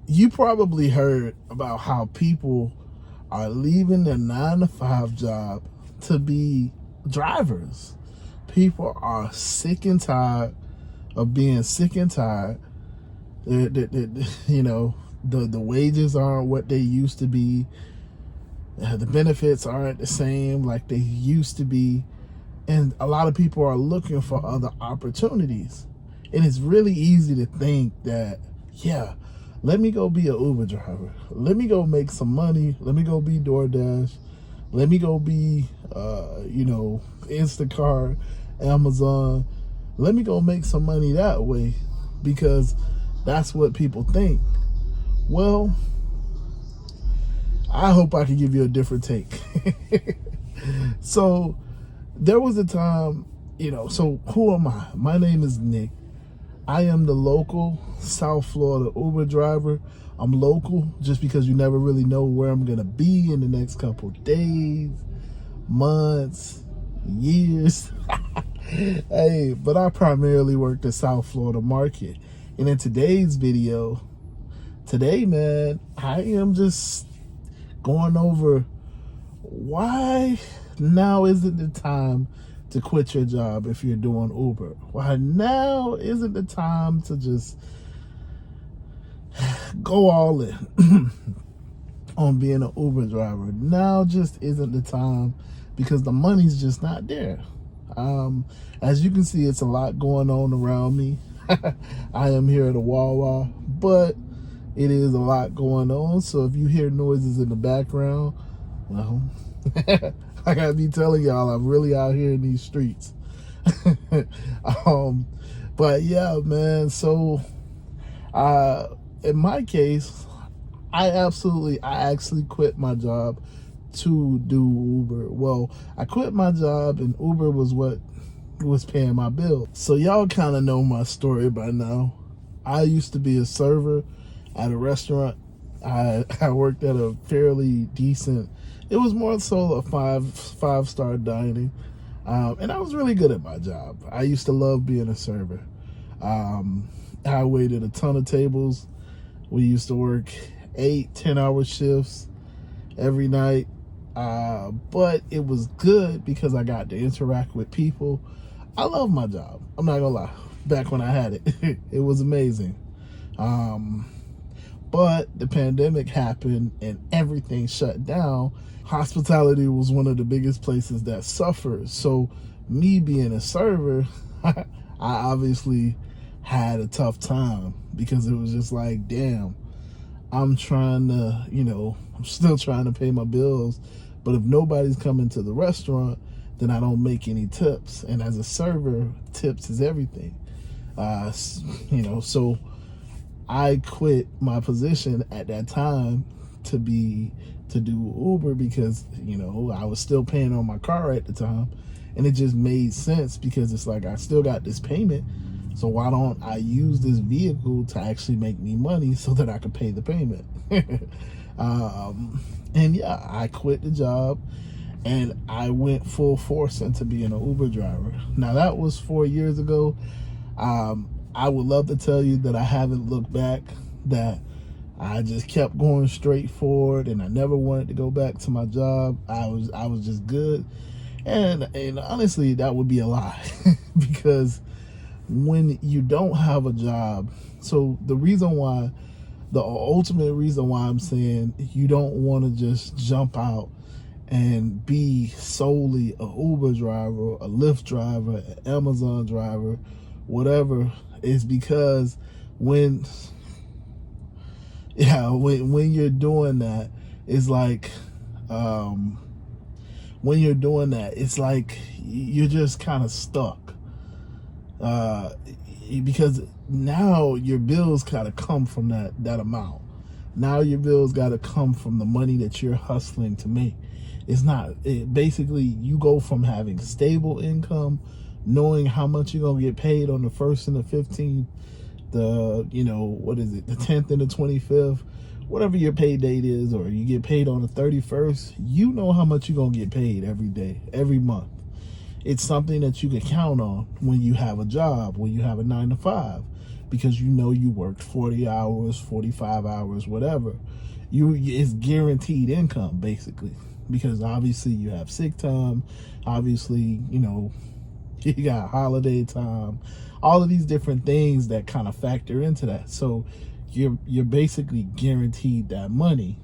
You probably heard about how people are leaving their 9 to 5 job to be drivers. People are sick and tired of being sick and tired. You know, the wages aren't what they used to be. The benefits aren't the same like they used to be. And a lot of people are looking for other opportunities. And it's really easy to think that, yeah, let me go be an Uber driver. Let me go make some money. Let me go be DoorDash. Let me go be, Instacart, Amazon. Let me go make some money that way because that's what people think. Well, I hope I can give you a different take. So there was a time, so who am I? My name is Nick. I am the local South Florida Uber driver. I'm local just because you never really know where I'm going to be in the next couple days, months, years. Hey, but I primarily work the South Florida market. And in today's video, man, I am just going over why now isn't the time to quit your job if you're doing Uber. Why now isn't the time to just go all in on being an Uber driver. Now just isn't the time because the money's just not there. As you can see, it's a lot going on around me. I am here at a Wawa, but it is a lot going on. So if you hear noises in the background, well, I gotta be telling y'all, I'm really out here in these streets. But yeah, man. So, in my case, I actually quit my job to do Uber. Well, I quit my job and Uber was what was paying my bill. So y'all kind of know my story by now. I used to be a server at a restaurant. I worked at a fairly decent, it was more so a five-star dining. And I was really good at my job. I used to love being a server. I waited a ton of tables. We used to work 8-10 hour shifts every night. But it was good because I got to interact with people. I love my job. I'm not gonna lie. Back when I had it, it was amazing. But the pandemic happened and everything shut down. Hospitality was one of the biggest places that suffered. So me being a server, I obviously had a tough time because it was just like, damn, I'm trying to, I'm still trying to pay my bills. But if nobody's coming to the restaurant, then I don't make any tips. And as a server, tips is everything. So I quit my position at that time to do Uber because, I was still paying on my car at the time. And it just made sense because it's like I still got this payment. So why don't I use this vehicle to actually make me money so that I could pay the payment? And yeah, I quit the job and I went full force into being an Uber driver. Now that was 4 years ago. I would love to tell you that I haven't looked back, that I just kept going straight forward and I never wanted to go back to my job. I was just good. And honestly, that would be a lie because when you don't have a job, so the ultimate reason why I'm saying you don't want to just jump out and be solely a Uber driver, a Lyft driver, an Amazon driver, whatever, is because when you're doing that, it's like when you're doing that, it's like you're just kind of stuck. Because now your bills gotta come from that amount. Now your bills gotta come from the money that you're hustling to make. Basically you go from having stable income, knowing how much you're gonna get paid on the 1st and the 15th, the 10th and the 25th, whatever your pay date is, or you get paid on the 31st, you know how much you're gonna get paid every day, every month. It's something that you can count on when you have a job, when you have a 9 to 5. because you know you worked 40 hours, 45 hours, whatever. It's guaranteed income basically, because obviously you have sick time, obviously, you got holiday time, all of these different things that kind of factor into that. So you're basically guaranteed that money.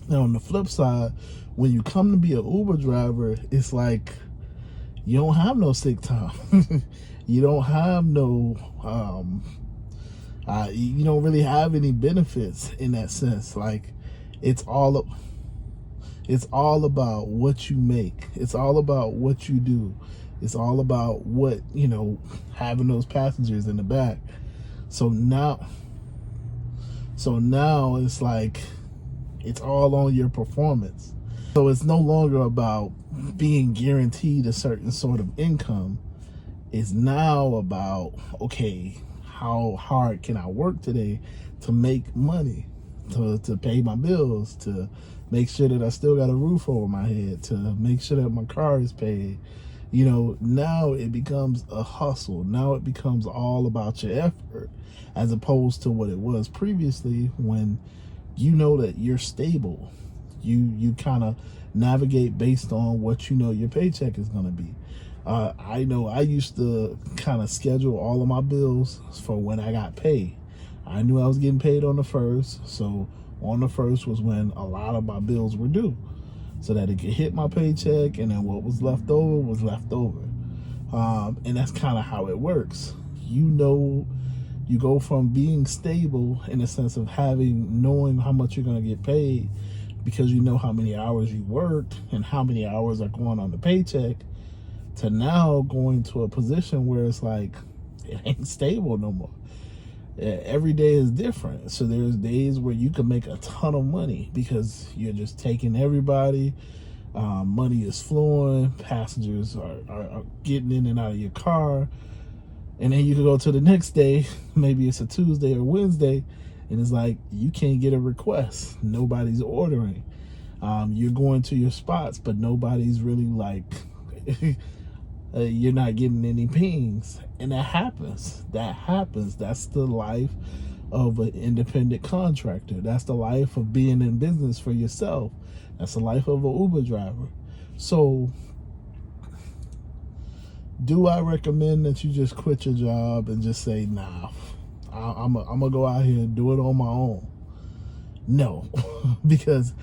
Now on the flip side, when you come to be an Uber driver, it's like you don't have no sick time. You don't have no you don't really have any benefits in that sense. Like it's all about what you make. It's all about what you do. It's all about what, having those passengers in the back. So now it's like it's all on your performance. So it's no longer about being guaranteed a certain sort of income. It's now about, okay, how hard can I work today to make money, to pay my bills, to make sure that I still got a roof over my head, to make sure that my car is paid. Now it becomes a hustle. Now it becomes all about your effort, as opposed to what it was previously, when you know that you're stable. You kind of navigate based on what your paycheck is going to be. I know I used to kind of schedule all of my bills for when I got paid. I knew I was getting paid on the 1st, so on the 1st was when a lot of my bills were due, so that it could hit my paycheck, and then what was left over was left over. And that's kind of how it works. You go from being stable in the sense of knowing how much you're going to get paid, because you know how many hours you worked and how many hours are going on the paycheck, to now going to a position where it's like it ain't stable no more. Every day is different. So there's days where you can make a ton of money because you're just taking everybody. Money is flowing. Passengers are getting in and out of your car. And then you can go to the next day, maybe it's a Tuesday or Wednesday, and it's like you can't get a request. Nobody's ordering. You're going to your spots, but nobody's really like, you're not getting any pings. And that happens. That's the life of an independent contractor. That's the life of being in business for yourself. That's the life of an Uber driver. So do I recommend that you just quit your job and just say, nah, I'm gonna go out here and do it on my own? No, because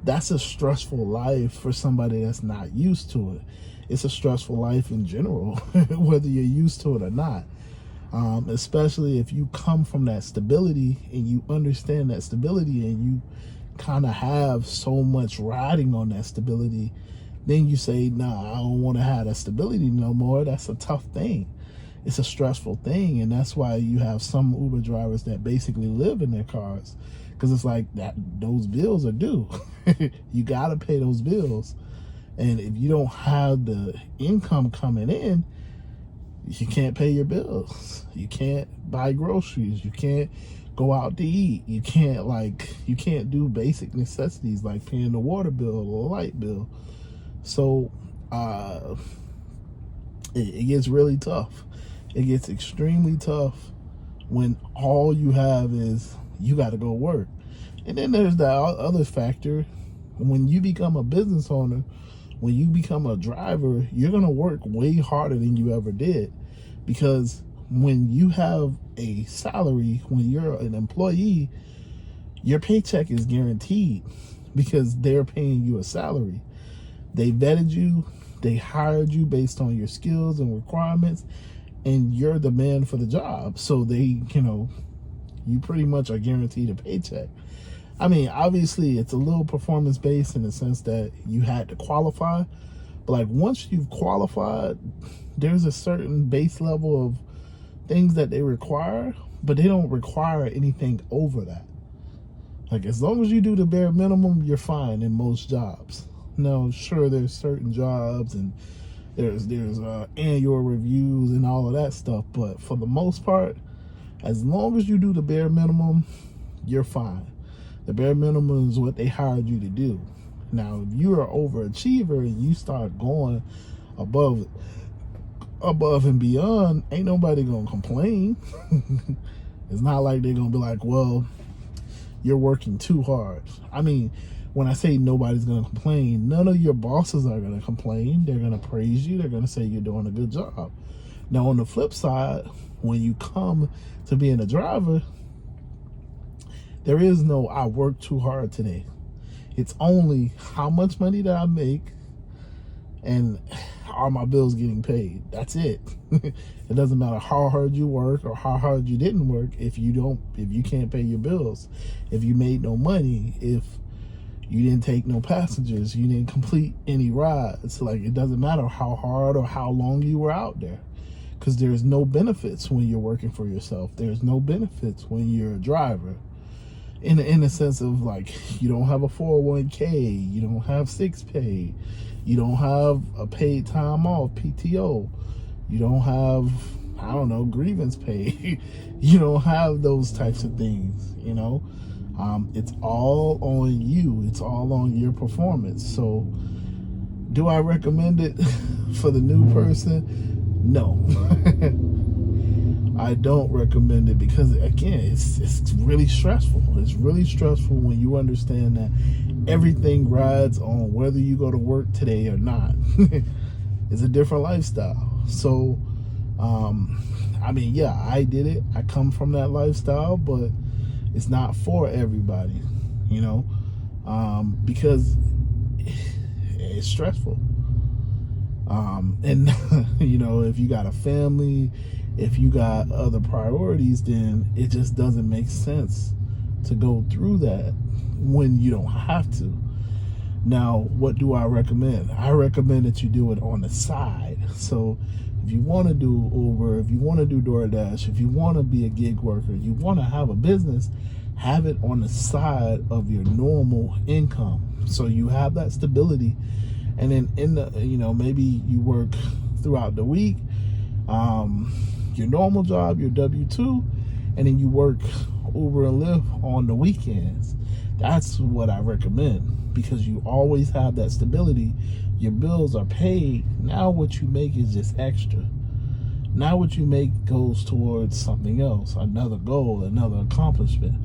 that's a stressful life for somebody that's not used to it. It's a stressful life in general, whether you're used to it or not. Especially if you come from that stability and you understand that stability and you kind of have so much riding on that stability, then you say, nah, I don't want to have that stability no more. That's a tough thing. It's a stressful thing. And that's why you have some Uber drivers that basically live in their cars, because it's like that those bills are due. You got to pay those bills. And if you don't have the income coming in, you can't pay your bills. You can't buy groceries. You can't go out to eat. You can't do basic necessities like paying the water bill or the light bill. So it gets really tough. It gets extremely tough when all you have is you got to go work. And then there's that other factor. When you become a business owner, when you become a driver, you're going to work way harder than you ever did, because when you have a salary, when you're an employee, your paycheck is guaranteed because they're paying you a salary. They vetted you, they hired you based on your skills and requirements, and you're the man for the job. So they, you pretty much are guaranteed a paycheck. I mean, obviously it's a little performance based in the sense that you had to qualify, but like once you've qualified, there's a certain base level of things that they require, but they don't require anything over that. Like as long as you do the bare minimum, you're fine in most jobs. Now, sure, there's certain jobs and there's annual reviews and all of that stuff, but for the most part, as long as you do the bare minimum, you're fine. The bare minimum is what they hired you to do. Now, if you're an overachiever and you start going above above and beyond, ain't nobody gonna complain. It's not like they're gonna be like, well, you're working too hard. I mean, when I say nobody's gonna complain, none of your bosses are gonna complain. They're gonna praise you. They're gonna say you're doing a good job. Now, on the flip side, when you come to being a driver, there is no I worked too hard today. It's only how much money did I make and are my bills getting paid? That's it. It doesn't matter how hard you work or how hard you didn't work if you can't pay your bills, if you made no money, if you didn't take no passengers, you didn't complete any rides. Like, it doesn't matter how hard or how long you were out there, because there's no benefits when you're working for yourself. There's no benefits when you're a driver. In the sense of, like, you don't have a 401k, you don't have sick pay, you don't have a paid time off, PTO, you don't have, I don't know, grievance pay. You don't have those types of things, you know. It's all on you. It's all on your performance. So, do I recommend it for the new person? No. I don't recommend it because, again, it's really stressful. It's really stressful when you understand that everything rides on whether you go to work today or not. It's a different lifestyle. So, I mean, yeah, I did it. I come from that lifestyle, but it's not for everybody, you know, because it's stressful. And, you know, if you got a family, if you got other priorities, then it just doesn't make sense to go through that when you don't have to. Now, what do I recommend? I recommend that you do it on the side. So if you want to do Uber, if you want to do DoorDash, if you want to be a gig worker, you want to have a business, have it on the side of your normal income. So you have that stability. And then in the, you know, maybe you work throughout the week, your normal job, your W-2, and then you work Uber and Lyft on the weekends. That's what I recommend, because you always have that stability. Your bills are paid. Now what you make is just extra. Now what you make goes towards something else, another goal, another accomplishment.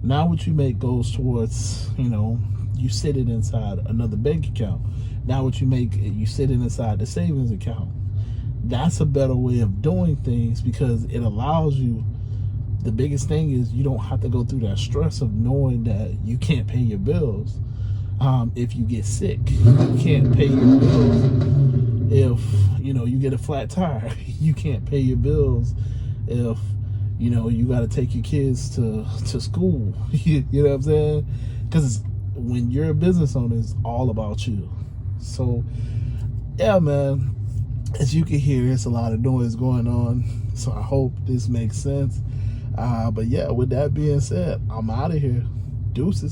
Now what you make goes towards, you know, you sit it inside another bank account. Now what you make, you sit it inside the savings account. That's a better way of doing things, because it allows you, the biggest thing is you don't have to go through that stress of knowing that you can't pay your bills. If you get sick, you can't pay your bills. If, you know, you get a flat tire, you can't pay your bills. If, you know, you got to take your kids to school, you know what I'm saying? Because when you're a business owner, it's all about you. So, yeah, man, as you can hear, it's a lot of noise going on. So I hope this makes sense. But yeah, with that being said, I'm out of here. Deuces.